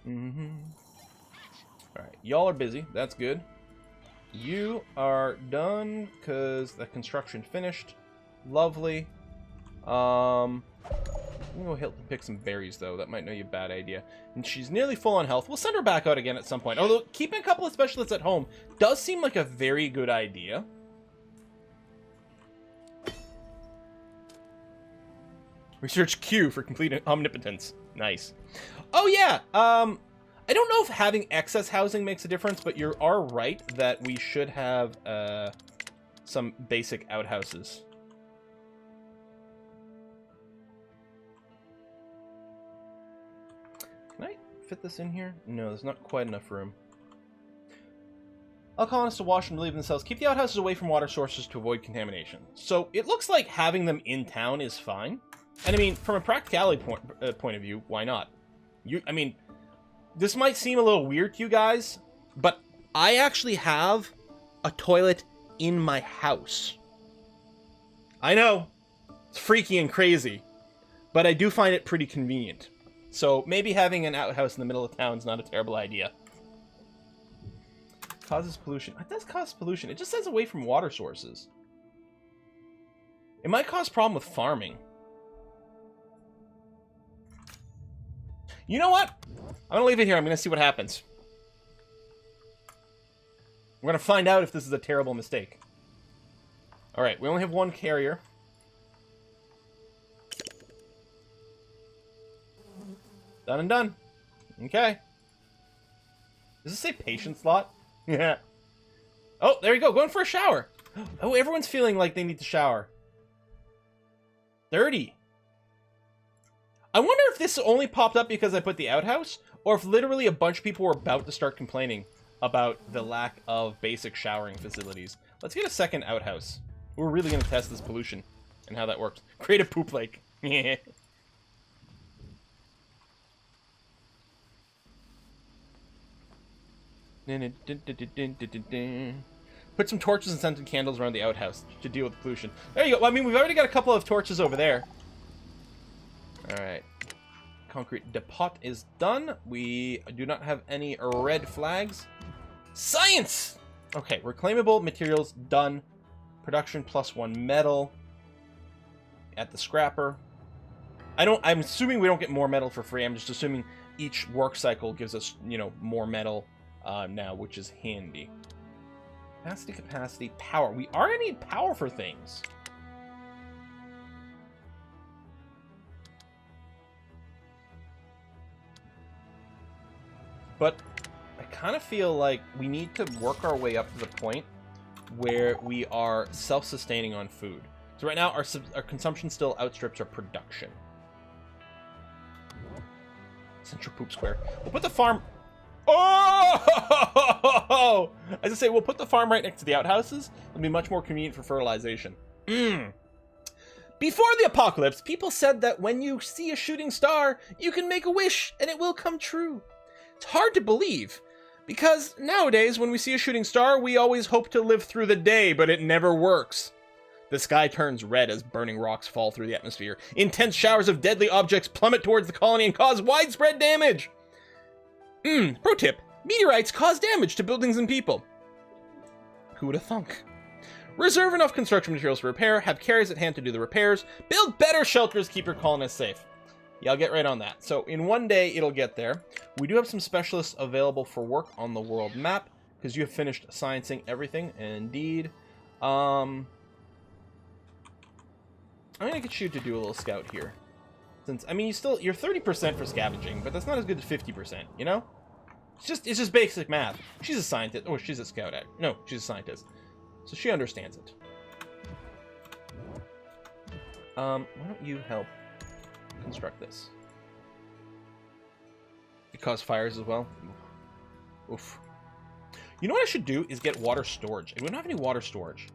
Alright, y'all are busy. That's good. You are done, because the construction finished. Lovely. I'm gonna go help pick some berries, though. That might not be a bad idea. And she's nearly full on health. We'll send her back out again at some point. Although, keeping a couple of specialists at home does seem like a very good idea. Research Q for complete omnipotence. Nice. Oh, yeah. I don't know if having excess housing makes a difference, but you are right that we should have some basic outhouses. Can I fit this in here? No, there's not quite enough room. All colonists to wash and relieve themselves. Keep the outhouses away from water sources to avoid contamination. So it looks like having them in town is fine. And I mean, from a practicality point of view, why not? I mean, this might seem a little weird to you guys, but I actually have a toilet in my house. I know, it's freaky and crazy, but I do find it pretty convenient. So maybe having an outhouse in the middle of town is not a terrible idea. Causes pollution. It does cause pollution. It just says away from water sources. It might cause a problem with farming. You know what? I'm going to leave it here. I'm going to see what happens. We're going to find out if this is a terrible mistake. Alright, we only have one carrier. Done and done. Okay. Does this say patient slot? Yeah. Oh, there you go. Going for a shower. Oh, everyone's feeling like they need to shower. 30. I wonder if this only popped up because I put the outhouse, or if literally a bunch of people were about to start complaining about the lack of basic showering facilities. Let's get a second outhouse. We're really going to test this pollution and how that works. Create a poop lake. Put some torches and scented candles around the outhouse to deal with the pollution. There you go. Well, I mean, we've already got a couple of torches over there. Alright. Concrete depot is done. We do not have any red flags. Science! Okay, reclaimable materials done. Production +1 metal. At the scrapper. I'm assuming we don't get more metal for free. I'm just assuming each work cycle gives us, you know, more metal now, which is handy. Capacity, power. We are gonna need power for things. But I kind of feel like we need to work our way up to the point where we are self-sustaining on food. So right now, our consumption still outstrips our production. Central poop square. We'll put the farm... Oh! As I say, we'll put the farm right next to the outhouses. It'll be much more convenient for fertilization. Before the apocalypse, people said that when you see a shooting star, you can make a wish and it will come true. It's hard to believe, because nowadays, when we see a shooting star, we always hope to live through the day, but it never works. The sky turns red as burning rocks fall through the atmosphere. Intense showers of deadly objects plummet towards the colony and cause widespread damage. Pro tip, meteorites cause damage to buildings and people. Who would have thunk? Reserve enough construction materials for repair, have carriers at hand to do the repairs, build better shelters, keep your colonists safe. Yeah, I'll get right on that. So in one day, it'll get there. We do have some specialists available for work on the world map, because you have finished sciencing everything. Indeed. I'm going to get you to do a little scout here. Since, I mean, you're 30% for scavenging, but that's not as good as 50%, you know? It's just basic math. She's a scientist. Oh, she's a scout. No, she's a scientist. So she understands it. Why don't you help construct this? It causes fires as well. Oof. You know what I should do is get water storage. We don't have any water storage.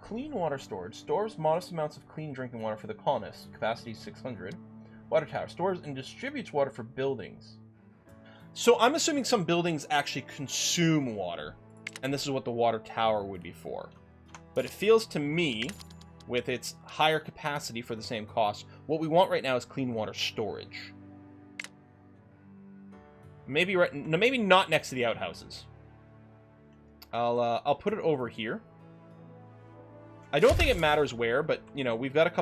Clean water storage. Stores modest amounts of clean drinking water for the colonists. Capacity 600. Water tower. Stores and distributes water for buildings. So I'm assuming some buildings actually consume water. And this is what the water tower would be for. But it feels to me, with its higher capacity for the same cost, what we want right now is clean water storage. Maybe right, no, maybe not next to the outhouses. I'll put it over here. I don't think it matters where, but you know, we've got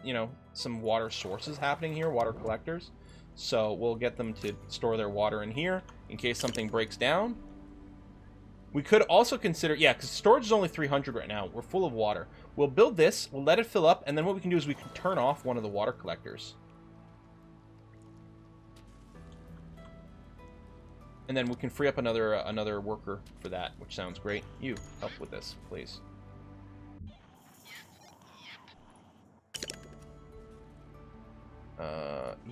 you know, some water sources happening here, water collectors. So we'll get them to store their water in here in case something breaks down. We could also consider, yeah, because storage is only 300 right now. We're full of water. We'll build this, we'll let it fill up, and then what we can do is we can turn off one of the water collectors. And then we can free up another worker for that, which sounds great. You, help with this, please.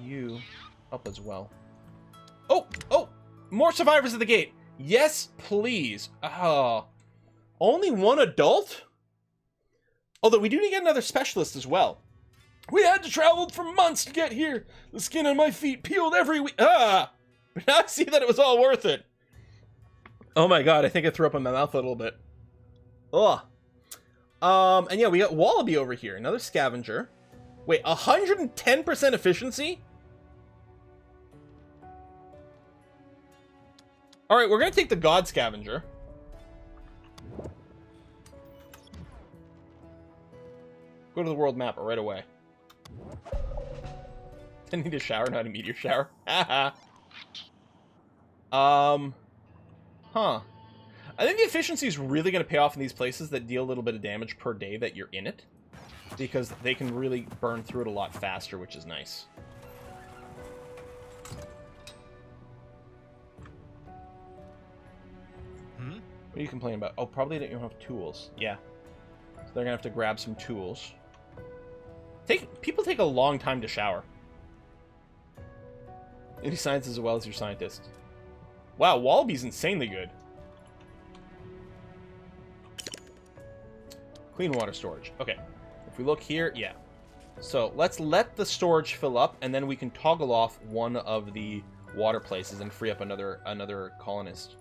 You up as well. Oh! More survivors at the gate! Yes, please! Only one adult? Although we do need to get another specialist as well. We had to travel for months to get here! The skin on my feet peeled every week. But now I see that it was all worth it. Oh my god, I think I threw up in my mouth a little bit. Ugh. And yeah, we got Wallaby over here, another scavenger. Wait, 110% efficiency? Alright, we're gonna take the God Scavenger. Go to the world map right away. I need a shower, not a meteor shower. Haha. Huh. I think the efficiency is really gonna pay off in these places that deal a little bit of damage per day that you're in it. Because they can really burn through it a lot faster, which is nice. What are you complaining about? Oh, probably that you don't have tools. Yeah. So they're gonna have to grab some tools. People take a long time to shower. Any science as well as your scientist. Wow, Wallaby's insanely good. Clean water storage. Okay. If we look here, yeah. So let's let the storage fill up, and then we can toggle off one of the water places and free up another colonist.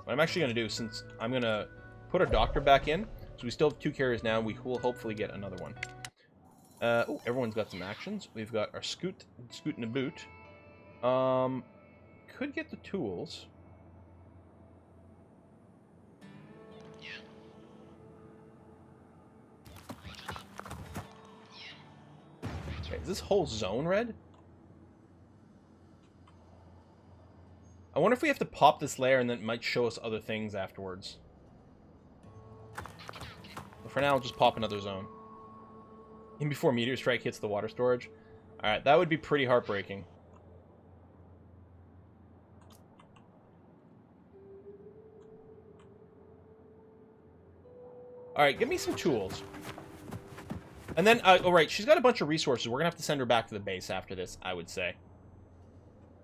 What I'm actually going to do, since I'm going to put our doctor back in, so we still have 2 carriers now, we will hopefully get another one. Oh, everyone's got some actions. We've got our scoot and a boot. Could get the tools. Okay, is this whole zone red? I wonder if we have to pop this layer and then it might show us other things afterwards. But for now, I'll just pop another zone. Even before Meteor Strike hits the water storage. Alright, that would be pretty heartbreaking. Alright, give me some tools. And then, oh right, she's got a bunch of resources. We're gonna have to send her back to the base after this, I would say.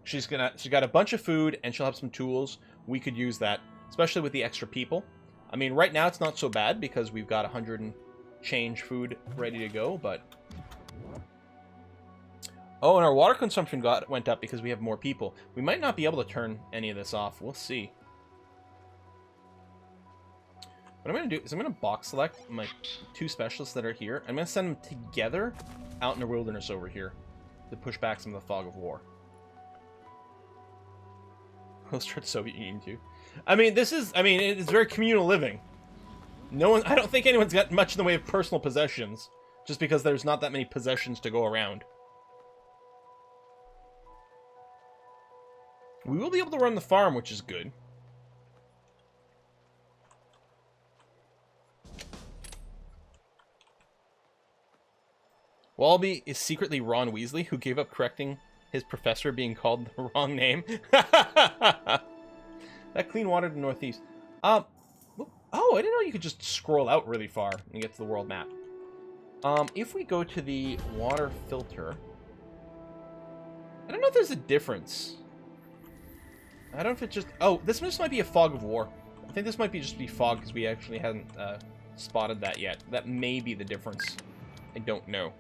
She's got a bunch of food, and she'll have some tools. We could use that, especially with the extra people. I mean, right now it's not so bad, because we've got 100 and change food ready to go, but... Oh, and our water consumption went up because we have more people. We might not be able to turn any of this off. We'll see. What I'm going to do is I'm going to box select my 2 specialists that are here. I'm going to send them together out in the wilderness over here to push back some of the fog of war. We'll start Soviet Union too. I mean, it's very communal living. I don't think anyone's got much in the way of personal possessions, just because there's not that many possessions to go around. We will be able to run the farm, which is good. Wallaby is secretly Ron Weasley, who gave up correcting his professor being called the wrong name. That clean water to the northeast. Oh, I didn't know you could just scroll out really far and get to the world map. If we go to the water filter... I don't know if there's a difference. I don't know if it just... Oh, this might be a fog of war. I think this might just be fog because we actually hadn't spotted that yet. That may be the difference. I don't know.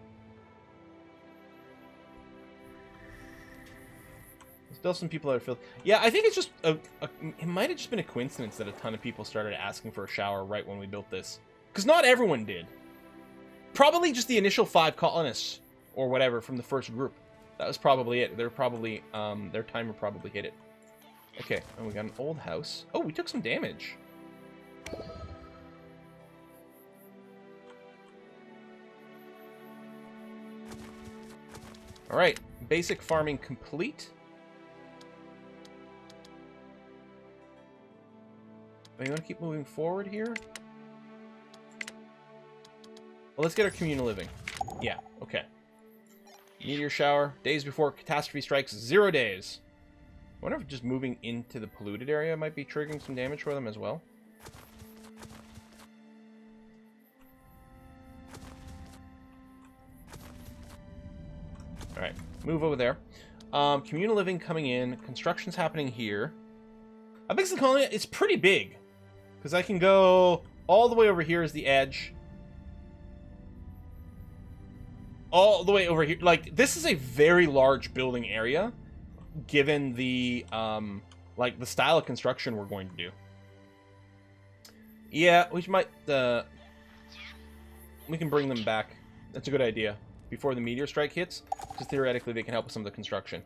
Still some people that are filled. Yeah, I think it's just it might have just been a coincidence that a ton of people started asking for a shower right when we built this. Because not everyone did. Probably just the initial 5 colonists, or whatever, from the first group. That was probably it. They're probably, their timer probably hit it. Okay, and we got an old house. Oh, we took some damage. All right, basic farming complete. Oh, you want to keep moving forward here? Well, let's get our communal living. Yeah, okay. Meteor shower. Days before catastrophe strikes, 0 days. I wonder if just moving into the polluted area might be triggering some damage for them as well. Alright, move over there. Communal living coming in. Construction's happening here. I'm basically calling it, it's pretty big. Because I can go all the way over here is the edge. All the way over here. Like, this is a very large building area, given the, like, the style of construction we're going to do. Yeah, we might, we can bring them back. That's a good idea. Before the meteor strike hits, because theoretically they can help with some of the construction.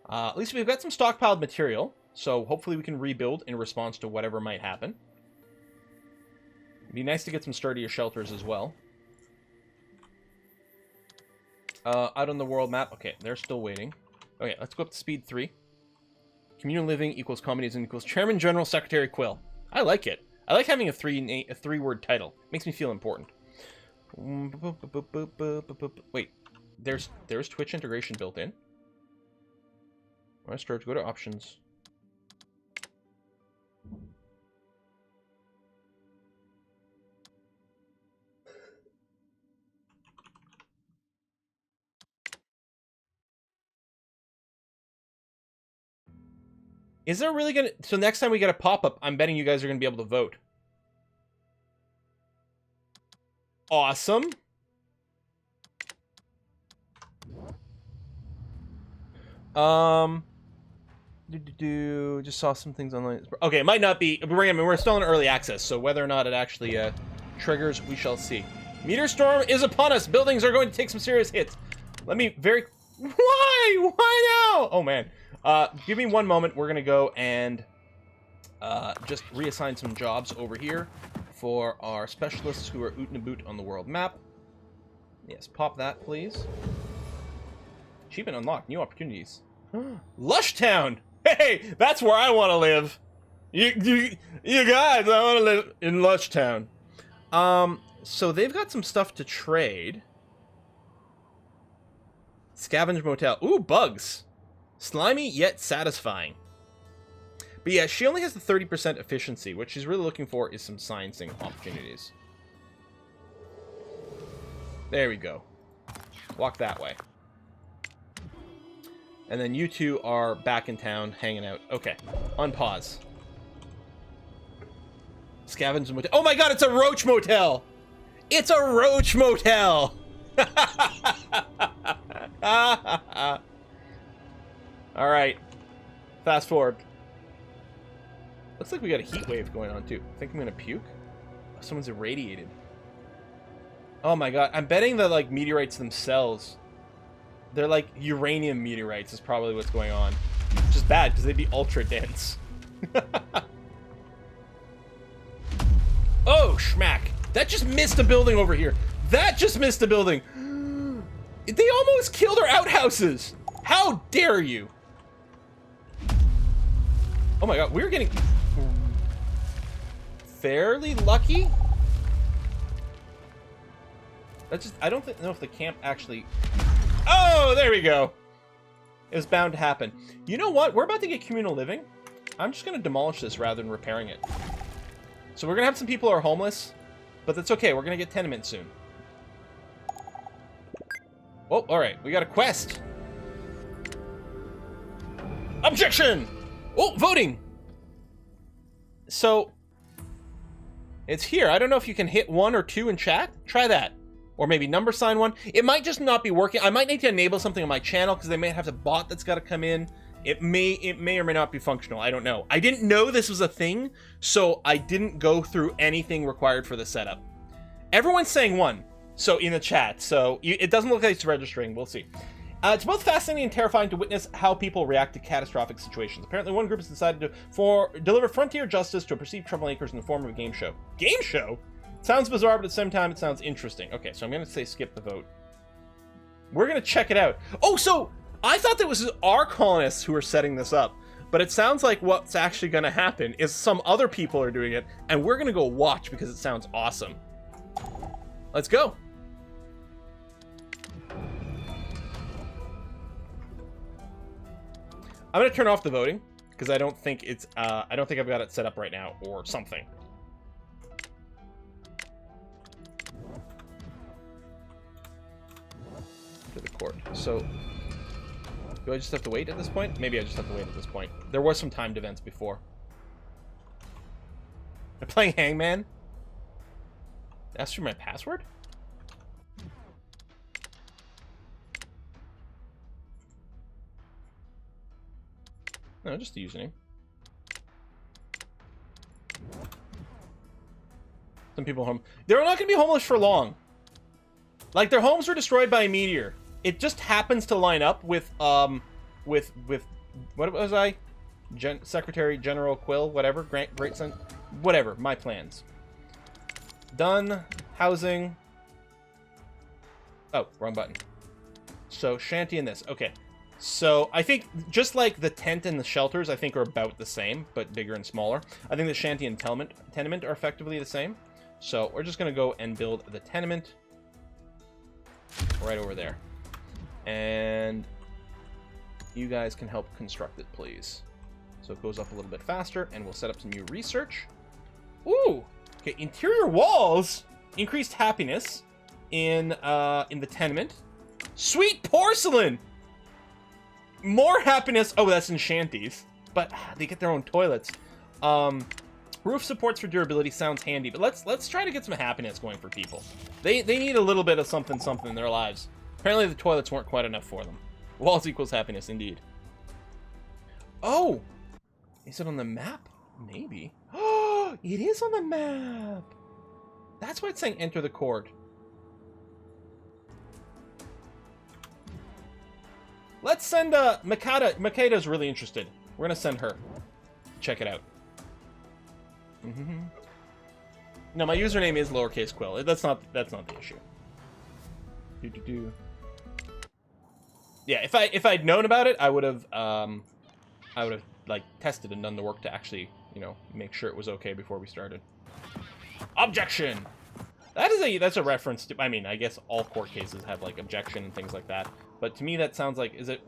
At least we've got some stockpiled material, so hopefully we can rebuild in response to whatever might happen. It'd be nice to get some sturdier shelters as well. Out on the world map. Okay, they're still waiting. Okay, let's go up to speed 3. Communal living equals communism equals Chairman General Secretary Quill. I like it. I like having a three-word title. Makes me feel important. Wait, there's Twitch integration built in. Alright, start. Go to options. Is there really gonna... So next time we get a pop-up, I'm betting you guys are gonna be able to vote. Awesome. Just saw some things online. Okay, it might not be... We're still in early access, so whether or not it actually triggers, we shall see. Meteor storm is upon us. Buildings are going to take some serious hits. Let me very... Why? Why now? Oh, man. Give me one moment. We're going to go and just reassign some jobs over here for our specialists who are oot and boot on the world map. Yes, pop that, please. Achievement unlocked. New opportunities. Lush Town! Hey, that's where I want to live. You guys, I want to live in Lush Town. So they've got some stuff to trade. Scavenge Motel. Ooh, bugs. Slimy yet satisfying. But yeah, she only has the 30% efficiency. What she's really looking for is some sciencing opportunities. There we go. Walk that way. And then you two are back in town, hanging out. Okay, on pause. Scavenge Motel. Oh my god, it's a roach motel! It's a roach motel! Alright. Fast forward. Looks like we got a heat wave going on, too. I think I'm gonna puke. Oh, someone's irradiated. Oh my god. I'm betting that, like, meteorites themselves... They're like uranium meteorites is probably what's going on. Which is bad, because they'd be ultra dense. Oh, schmack. That just missed a building over here. That just missed a building. They almost killed our outhouses. How dare you? Oh my god, we're getting fairly lucky. That's just, I don't know if the camp actually... Oh, there we go. It was bound to happen. You know what? We're about to get communal living. I'm just going to demolish this rather than repairing it. So we're going to have some people who are homeless, but that's okay. We're going to get tenement soon. Oh, all right. We got a quest. Objection! Oh, voting! So, it's here. I don't know if you can hit 1 or 2 in chat. Try that. Or maybe number sign 1. It might just not be working. I might need to enable something on my channel because they may have a bot that's got to come in. It may or may not be functional. I don't know. I didn't know this was a thing, so I didn't go through anything required for the setup. Everyone's saying 1. So, in the chat. So, it doesn't look like it's registering. We'll see. It's both fascinating and terrifying to witness how people react to catastrophic situations. Apparently, one group has decided to deliver frontier justice to perceived troublemakers in the form of a game show. Game show? Sounds bizarre, but at the same time, it sounds interesting. Okay, so I'm going to say skip the vote. We're going to check it out. Oh, so I thought that was our colonists who were setting this up. But it sounds like what's actually going to happen is some other people are doing it, and we're going to go watch because it sounds awesome. Let's go. I'm going to turn off the voting because I don't think it's I don't think I've got it set up right now or something. To the court. So do I just have to wait at this point? Maybe I just have to wait at this point. There was some timed events before. I'm playing Hangman. Ask for my password? No, just the username. Some people home. They're not going to be homeless for long. Like, their homes were destroyed by a meteor. It just happens to line up with what was I? Secretary General Quill, whatever. Great son. Whatever. My plans. Done. Housing. Oh, wrong button. So, shanty and this. Okay. So, I think, just like the tent and the shelters, I think are about the same, but bigger and smaller. I think the shanty and tenement are effectively the same. So, we're just going to go and build the tenement right over there. And you guys can help construct it, please. So it goes up a little bit faster, and we'll set up some new research. Ooh! Okay, interior walls! Increased happiness in the tenement. Sweet porcelain! More happiness. Oh, that's in shanties. But they get their own toilets. Roof supports for durability sounds handy, but let's try to get some happiness going for people. They need a little bit of something in their lives. Apparently the toilets weren't quite enough for them. Walls equals happiness, indeed. Oh! Is it on the map? Maybe. Oh, it is on the map! That's why it's saying enter the court. Let's send Makata. Makata's really interested. We're gonna send her. Check it out. No, my username is lowercase quill. That's not the issue. Yeah, if I'd known about it, I would have like tested and done the work to actually, you know, make sure it was okay before we started. Objection. That's a reference to, I mean, I guess all court cases have like objection and things like that. But to me that sounds like is it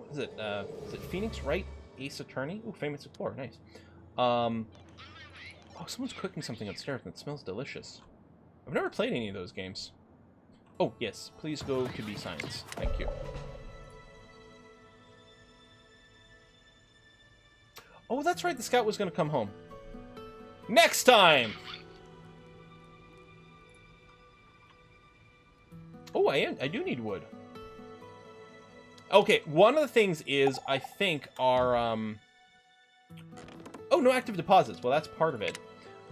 Phoenix Wright Ace Attorney? Ooh, Famous Explorer, nice. Oh, someone's cooking something upstairs and it smells delicious. I've never played any of those games. Oh, yes. Please go to B Science. Thank you. Oh, that's right. The scout was going to come home. Next time! Oh, I do need wood. Okay, one of the things is, I think, our, Oh, no active deposits. Well, that's part of it.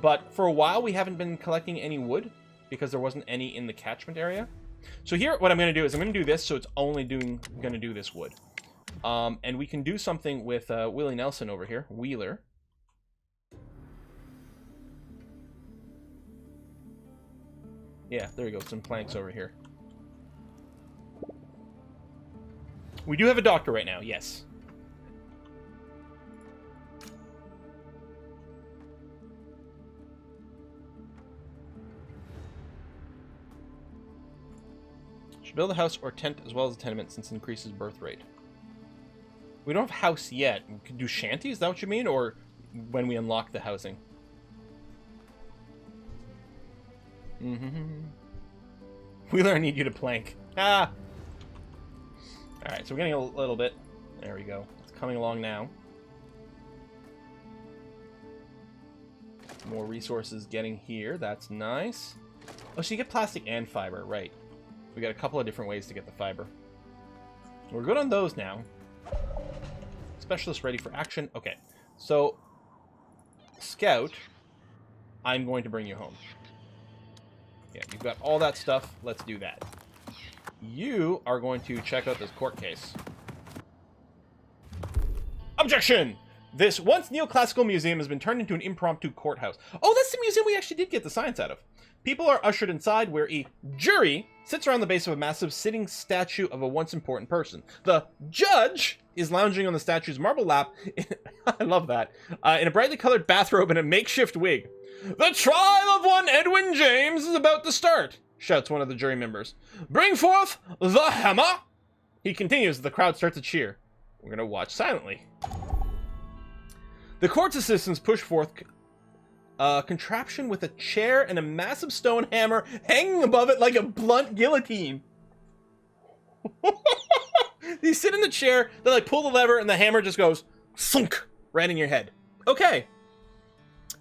But for a while, we haven't been collecting any wood because there wasn't any in the catchment area. So here, what I'm going to do is I'm going to do this, so it's only going to do this wood. And we can do something with Willie Nelson over here. Wheeler. Yeah, there we go. Some planks over here. We do have a doctor right now, yes. Should build a house or tent as well as a tenement since it increases birth rate. We don't have a house yet. We could do shanty, is that what you mean? Or when we unlock the housing? Wheeler, I need you to plank. Ah! Alright, so we're getting a little bit. There we go. It's coming along now. More resources getting here. That's nice. Oh, so you get plastic and fiber. Right. We got a couple of different ways to get the fiber. We're good on those now. Specialist ready for action. Okay. So, Scout, I'm going to bring you home. Yeah, you've got all that stuff. Let's do that. You are going to check out this court case. Objection! This once neoclassical museum has been turned into an impromptu courthouse. Oh, that's the museum we actually did get the science out of. People are ushered inside where a jury sits around the base of a massive sitting statue of a once important person. The judge is lounging on the statue's marble lap. I love that. In a brightly colored bathrobe and a makeshift wig. The trial of one Edwin James is about to start, shouts one of the jury members. Bring forth the hammer. He continues as the crowd starts to cheer. We're going to watch silently. The court's assistants push forth a contraption with a chair and a massive stone hammer hanging above it like a blunt guillotine. You sit in the chair, they like pull the lever, and the hammer just goes thunk right in your head. Okay.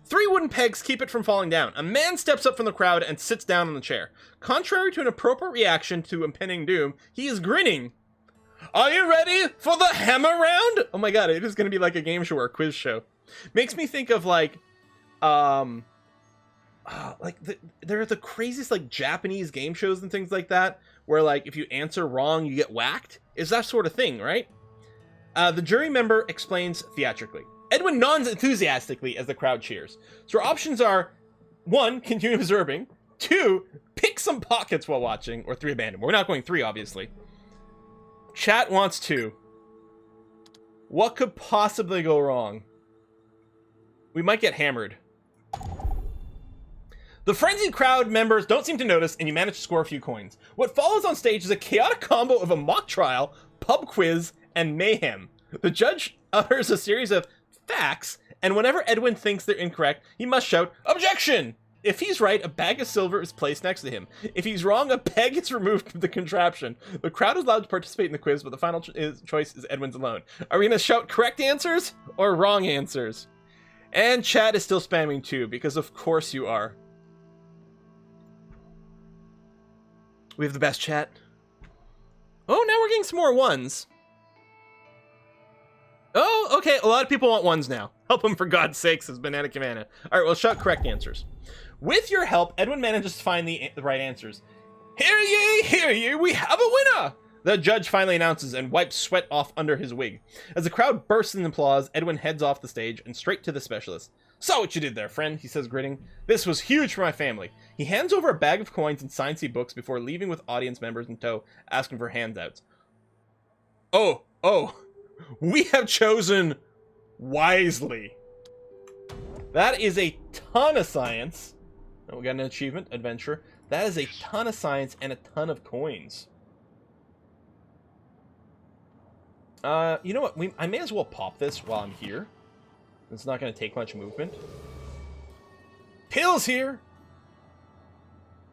3 wooden pegs keep it from falling down. A man steps up from the crowd and sits down on the chair. Contrary to an appropriate reaction to impending doom, he is grinning. Are you ready for the hammer round? Oh my god, it is going to be like a game show or a quiz show. Makes me think of like there are the craziest like Japanese game shows and things like that, where like if you answer wrong, you get whacked. It's that sort of thing, right? The jury member explains theatrically. Edwin nods enthusiastically as the crowd cheers. So our options are 1, continue observing, 2, pick some pockets while watching, or 3, abandon. We're not going 3, obviously. Chat wants 2. What could possibly go wrong? We might get hammered. The frenzied crowd members don't seem to notice, and you manage to score a few coins. What follows on stage is a chaotic combo of a mock trial, pub quiz, and mayhem. The judge utters a series of facts, and whenever Edwin thinks they're incorrect, he must shout, Objection! If he's right, a bag of silver is placed next to him. If he's wrong, a peg is removed from the contraption. The crowd is allowed to participate in the quiz, but the final choice is Edwin's alone. Are we going to shout correct answers or wrong answers? And chat is still spamming 2, because of course you are. We have the best chat. Oh, now we're getting some more 1s. Oh, okay. A lot of people want 1s now. Help them for God's sake, says Banana Cabana. All right, well, shout correct answers. With your help, Edwin manages to find the right answers. Hear ye, we have a winner! The judge finally announces and wipes sweat off under his wig. As the crowd bursts in applause, Edwin heads off the stage and straight to the specialist. Saw what you did there, friend, he says, grinning. This was huge for my family. He hands over a bag of coins and sciencey books before leaving with audience members in tow, asking for handouts. Oh, we have chosen wisely. That is a ton of science. Oh, we got an achievement, adventure. That is a ton of science and a ton of coins. You know what? I may as well pop this while I'm here. It's not going to take much movement. Pills here!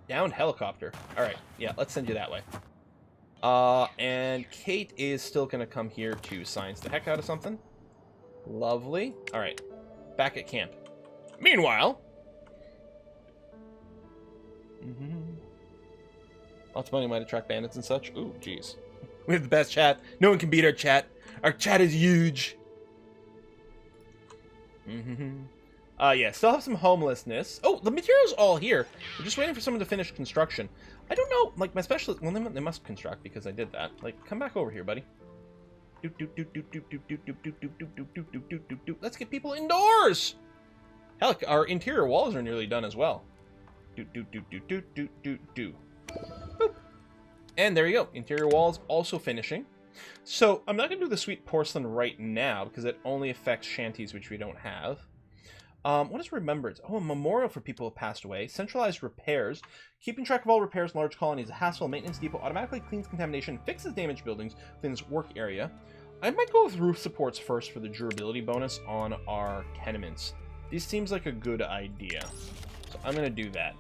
Downed helicopter. Alright, yeah, let's send you that way. And Kate is still going to come here to science the heck out of something. Lovely. Alright, back at camp. Meanwhile... Lots of money might attract bandits and such. Ooh, jeez. We have the best chat. No one can beat our chat. Our chat is huge. Yeah, still have some homelessness. Oh, the material's all here. We're just waiting for someone to finish construction. I don't know, like, my specialist... Well, they must construct because I did that. Like, come back over here, buddy. Let's get people indoors! Hell, our interior walls are nearly done as well. Boop. And there you go. Interior walls also finishing. So, I'm not going to do the sweet porcelain right now, because it only affects shanties, which we don't have. What is remembrance? Oh, a memorial for people who passed away. Centralized repairs. Keeping track of all repairs in large colonies is a hassle. Maintenance depot automatically cleans contamination, fixes damaged buildings within its work area. I might go with roof supports first for the durability bonus on our tenements. This seems like a good idea. So I'm going to do that.